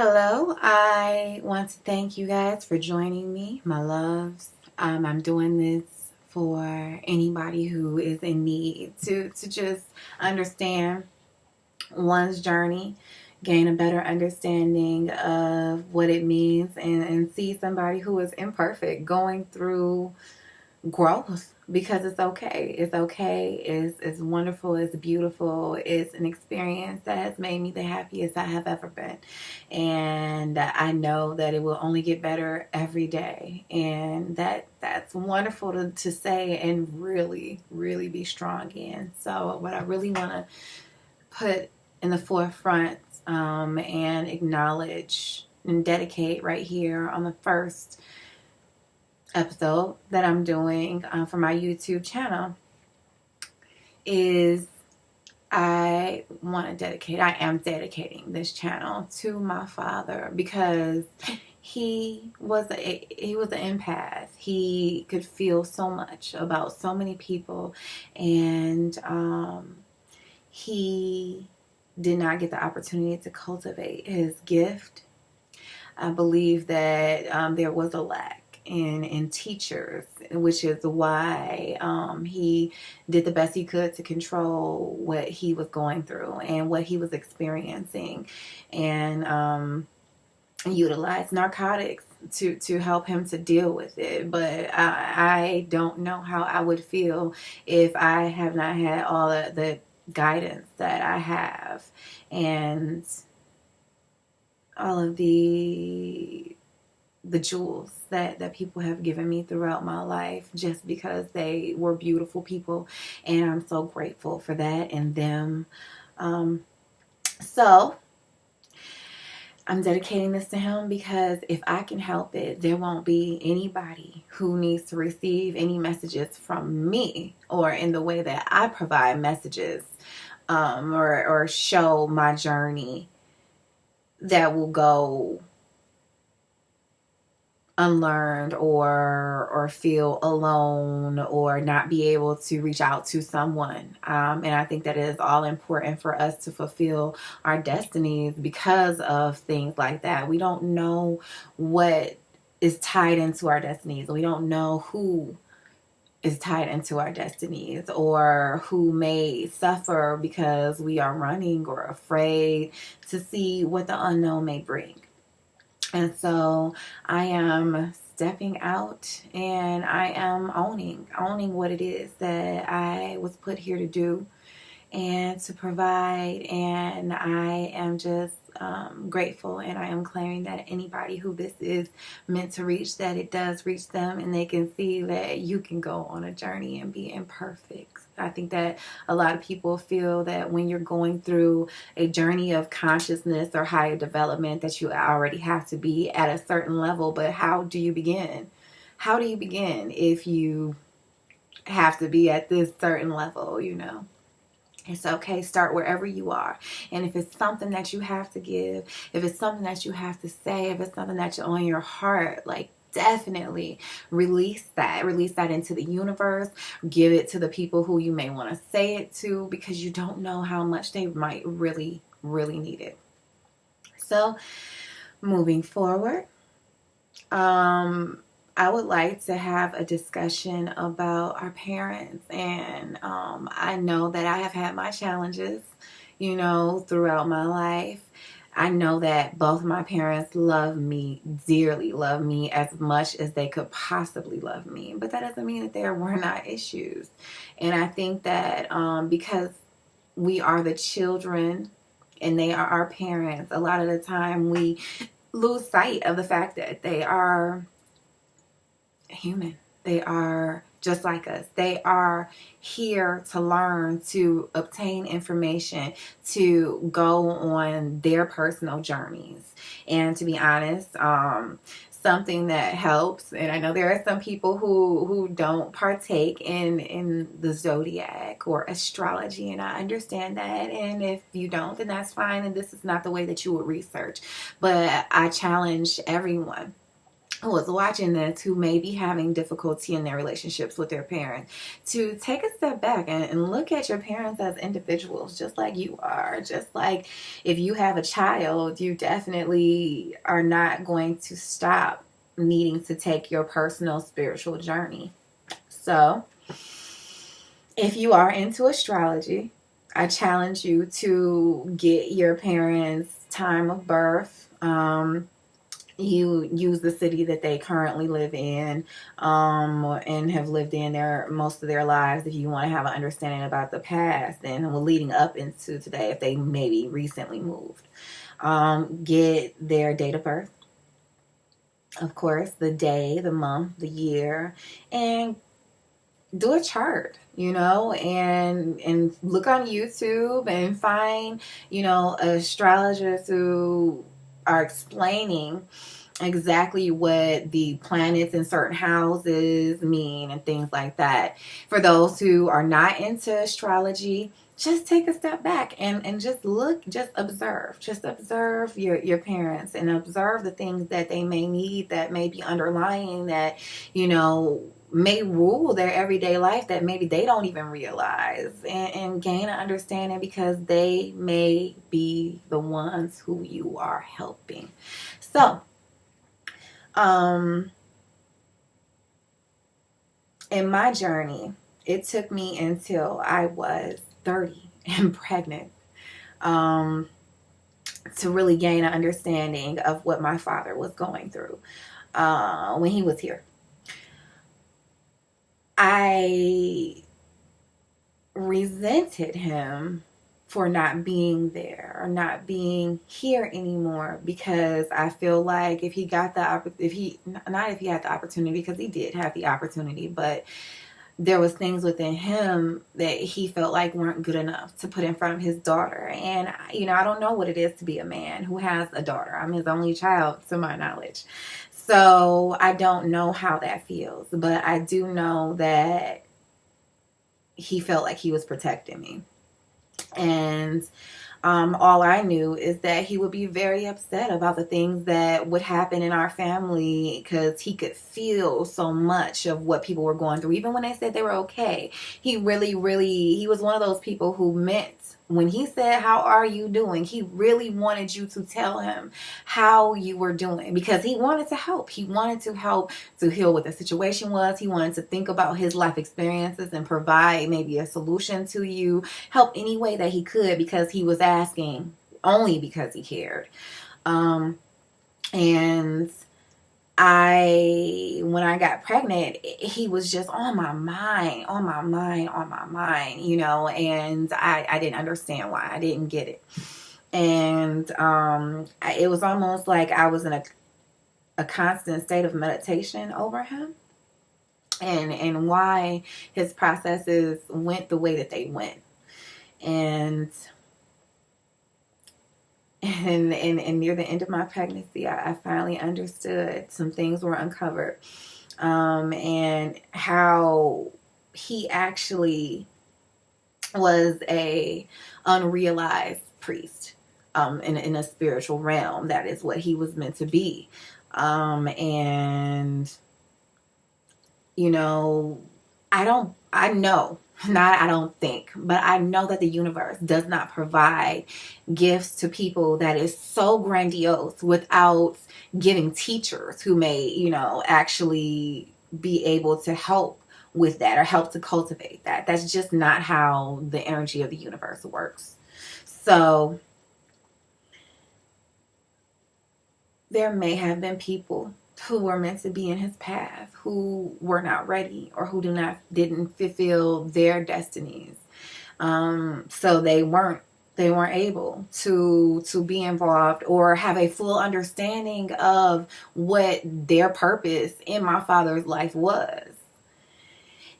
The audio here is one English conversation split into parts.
Hello, I want to thank you guys for joining me, my loves. I'm doing this for anybody who is in need to just understand one's journey, gain a better understanding of what it means, and see somebody who is imperfect going through growth because it's okay. It's okay. It's wonderful. It's beautiful. It's an experience that has made me the happiest I have ever been. And I know that it will only get better every day. And that's wonderful to say and really, really be strong in. So what I really want to put in the forefront and acknowledge and dedicate right here on the first episode that I'm doing for my YouTube channel is I am dedicating this channel to my father because he was an empath. He could feel so much about so many people, and he did not get the opportunity to cultivate his gift. I believe that there was a lack in teachers, which is why he did the best he could to control what he was going through and what he was experiencing, and utilize narcotics to help him to deal with it. But I don't know how I would feel if I have not had all the guidance that I have and all of the jewels that people have given me throughout my life just because they were beautiful people, and I'm so grateful for that and them. So I'm dedicating this to him because if I can help it, there won't be anybody who needs to receive any messages from me or in the way that I provide messages or show my journey that will go unlearned or feel alone or not be able to reach out to someone. And I think that it is all important for us to fulfill our destinies because of things like that. We don't know what is tied into our destinies. We don't know who is tied into our destinies or who may suffer because we are running or afraid to see what the unknown may bring. And so I am stepping out and I am owning what it is that I was put here to do and to provide. And I am just grateful, and I am claiming that anybody who this is meant to reach, that it does reach them and they can see that you can go on a journey and be imperfect. I think that a lot of people feel that when you're going through a journey of consciousness or higher development that you already have to be at a certain level. But how do you begin? How do you begin if you have to be at this certain level? It's okay. Start wherever you are. And if it's something that you have to give, if it's something that you have to say, if it's something that's on your heart, like definitely release that. Release that into the universe. Give it to the people who you may want to say it to because you don't know how much they might really, really need it. So moving forward, I would like to have a discussion about our parents. And I know that I have had my challenges, throughout my life. I know that both my parents love me dearly, love me as much as they could possibly love me. But that doesn't mean that there were not issues. And I think that because we are the children and they are our parents, a lot of the time we lose sight of the fact that they are human. They are just like us. They are here to learn, to obtain information, to go on their personal journeys. And to be honest, something that helps, and I know there are some people who don't partake in the zodiac or astrology, and I understand that. And if you don't, then that's fine, and this is not the way that you would research. But I challenge everyone who is watching this who may be having difficulty in their relationships with their parents, to take a step back and look at your parents as individuals, just like you are. Just like if you have a child, you definitely are not going to stop needing to take your personal spiritual journey. So if you are into astrology, I challenge you to get your parents' time of birth. You use the city that they currently live in, and have lived in their most of their lives. If you want to have an understanding about the past and leading up into today, if they maybe recently moved, get their date of birth, of course, the day, the month, the year, and do a chart, and look on YouTube and find, astrologers who are explaining exactly what the planets in certain houses mean and things like that. For those who are not into astrology, just take a step back and just look, just observe your parents, and observe the things that they may need, that may be underlying, that, may rule their everyday life, that maybe they don't even realize, and gain an understanding, because they may be the ones who you are helping. So, in my journey, it took me until I was 30 and pregnant, to really gain an understanding of what my father was going through when he was here. I resented him for not being there or not being here anymore, because I feel like if he had the opportunity, because he did have the opportunity, but there was things within him that he felt like weren't good enough to put in front of his daughter. And, I don't know what it is to be a man who has a daughter. I'm his only child, to my knowledge. So I don't know how that feels, but I do know that he felt like he was protecting me. And all I knew is that he would be very upset about the things that would happen in our family, because he could feel so much of what people were going through, even when they said they were okay. He was one of those people who meant, when he said, "How are you doing?" he really wanted you to tell him how you were doing, because he wanted to help. He wanted to help to heal what the situation was. He wanted to think about his life experiences and provide maybe a solution to you, help any way that he could, because he was asking only because he cared. And when I got pregnant, he was just on my mind, and I didn't understand why. I didn't get it. And it was almost like I was in a constant state of meditation over him, and why his processes went the way that they went. And near the end of my pregnancy, I finally understood. Some things were uncovered, and how he actually was a unrealized priest, in a spiritual realm. That is what he was meant to be. And I don't think, but I know that the universe does not provide gifts to people that is so grandiose without giving teachers who may, actually be able to help with that or help to cultivate that. That's just not how the energy of the universe works. So there may have been people who were meant to be in his path who were not ready, or who didn't fulfill their destinies. So they weren't able to be involved or have a full understanding of what their purpose in my father's life was.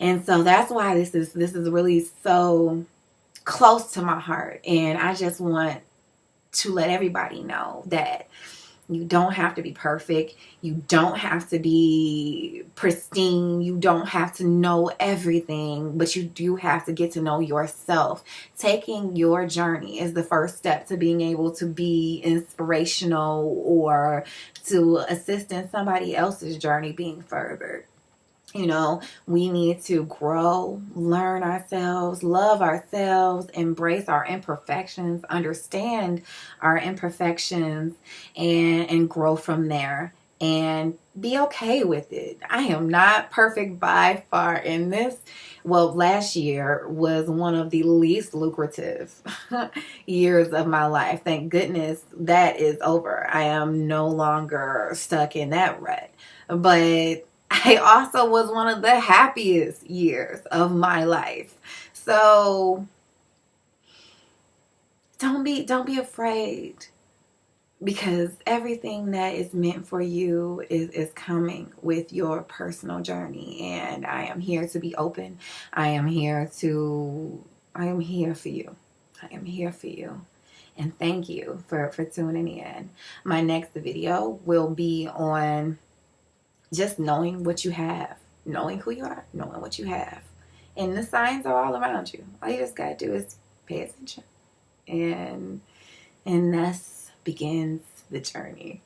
And so that's why this is really so close to my heart. And I just want to let everybody know that You don't have to be perfect. You don't have to be pristine. You don't have to know everything, but you do have to get to know yourself. Taking your journey is the first step to being able to be inspirational or to assist in somebody else's journey being furthered. You know, we need to grow, learn ourselves, love ourselves, embrace our imperfections, understand our imperfections, and grow from there and be okay with it. I am not perfect by far in this. Well, last year was one of the least lucrative years of my life. Thank goodness that is over. I am no longer stuck in that rut. But I also was one of the happiest years of my life. So don't be afraid, because everything that is meant for you is coming with your personal journey, and I am here to be open. I am here for you. I am here for you. And thank you for tuning in. My next video will be on just knowing what you have, knowing who you are, knowing what you have. And the signs are all around you. All you just got to do is pay attention. And thus begins the journey.